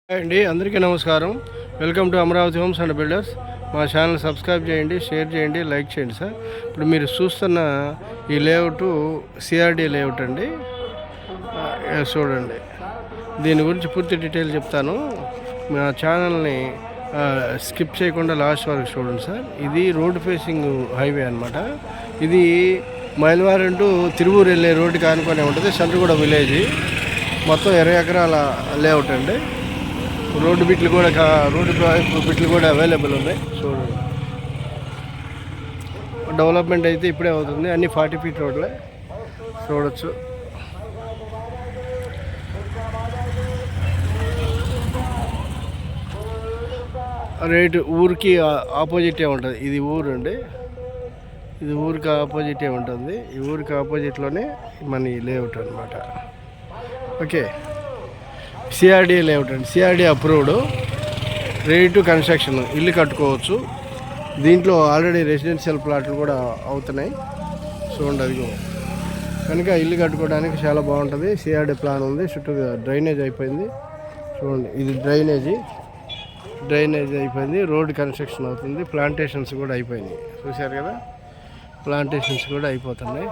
Hi అండి, అందరికీ నమస్కారం. Welcome to Amaravati homes and builders. మా ఛానల్ సబ్స్క్రైబ్ చేయండి, షేర్ చేయండి, లైక్ చేయండి సార్. ఇప్పుడు మీరు చూస్తున్న ఈ లేఅవుట్ సిఆర్డి లేఅవుట్ అండి. చూడండి, దీని గురించి పూర్తి డీటెయిల్ చెప్తాను. మా ఛానల్ని స్కిప్ చేయకుండా లాస్ట్ వరకు చూడండి సార్. ఇది రోడ్ ఫేసింగ్ హైవే అనమాట. ఇది మైలవరం టు తిరువూరు వెళ్ళే రోడ్డుకి ఆనుకొని ఉంటుంది. సండ్రగూడ విలేజ్. మొత్తం 20 ఎకరాల లేఅవుట్ అండి. రోడ్డు బిట్లు కూడా అవైలబుల్ ఉన్నాయి. చూడండి, డెవలప్మెంట్ అయితే ఇప్పుడే అవుతుంది. అన్ని 40 ఫీట్ రోడ్లే చూడొచ్చు. రేటు ఊరికి ఆపోజిటే ఉంటుంది. ఇది ఊరు అండి, ఇది ఊరికి ఆపోజిటే ఉంటుంది. ఈ ఊరికి ఆపోజిట్లోనే మన ఈ లేఅవుట్ అనమాట. ఓకే, సిఆర్డీ లేఅవుట్ అండి. CRD approved, ready to construction. ఇల్లు కట్టుకోవచ్చు. దీంట్లో ఆల్రెడీ రెసిడెన్షియల్ ప్లాట్లు కూడా అవుతున్నాయి. చూడండి, అదిగో కనుక ఇల్లు కట్టుకోవడానికి చాలా బాగుంటుంది. సిఆర్డీ ప్లాన్ ఉంది. చుట్టూ డ్రైనేజ్ అయిపోయింది. చూడండి, ఇది డ్రైనేజ్ అయిపోయింది. రోడ్ కన్స్ట్రక్షన్ అవుతుంది. ప్లాంటేషన్స్ కూడా అయిపోయినాయి. చూశారు కదా, ప్లాంటేషన్స్ కూడా అయిపోతున్నాయి.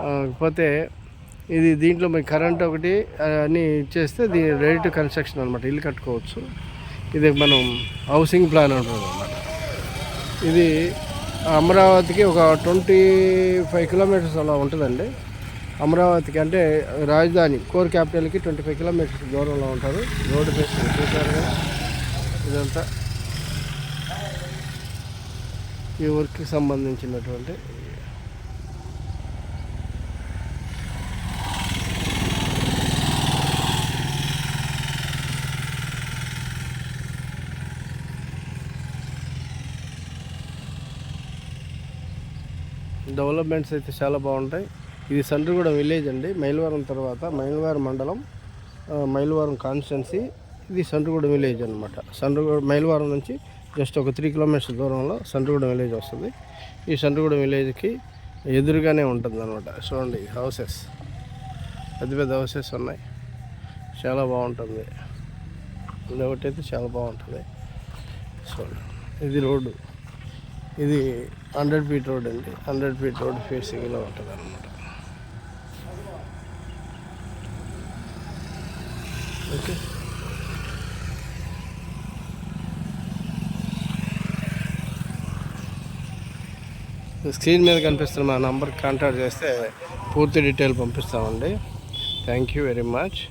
కాకపోతే ఇది దీంట్లో మీకు కరెంట్ ఒకటి అన్నీ ఇచ్చేస్తే దీని రెడీ టు కన్స్ట్రక్షన్ అనమాట. ఇల్లు కట్టుకోవచ్చు. ఇది మనం హౌసింగ్ ప్లాన్ ఉంటుంది అనమాట. ఇది అమరావతికి ఒక 25 కిలోమీటర్స్ అలా ఉంటుందండి. అమరావతికి అంటే రాజధాని కోర్ క్యాపిటల్కి 25 కిలోమీటర్స్ దూరంలో ఉంటారు. రోడ్డు ఫేసింగ్ చూసారు కదా. ఇదంతా ఈ వర్క్కి సంబంధించినటువంటి డెవలప్మెంట్స్ అయితే చాలా బాగుంటాయి. ఇది సండ్రగూడ విలేజ్ అండి. మైలవరం తర్వాత మైలవరం మండలం, మైలవరం కాన్స్టిట్యున్సీ. ఇది సండ్రగూడ విలేజ్ అనమాట. మైలవరం నుంచి జస్ట్ ఒక 3 కిలోమీటర్స్ దూరంలో సండ్రగూడ విలేజ్ వస్తుంది. ఈ సండ్రగూడ విలేజ్కి ఎదురుగానే ఉంటుంది అనమాట. చూడండి, హౌసెస్, పెద్ద పెద్ద హౌసెస్ ఉన్నాయి. చాలా బాగుంటుంది. లేఅవుట్ అయితే చాలా బాగుంటుంది. చూడండి, ఇది రోడ్డు. ఇది 100 ఫీట్ రోడ్ అండి. 100 ఫీట్ రోడ్ ఫేసింగ్లో ఉంటుంది అనమాట. ఓకే, స్క్రీన్ మీద కనిపిస్తున్న మా నంబర్కి కాంటాక్ట్ చేస్తే పూర్తి డీటెయిల్ పంపిస్తామండి. Thank you very much.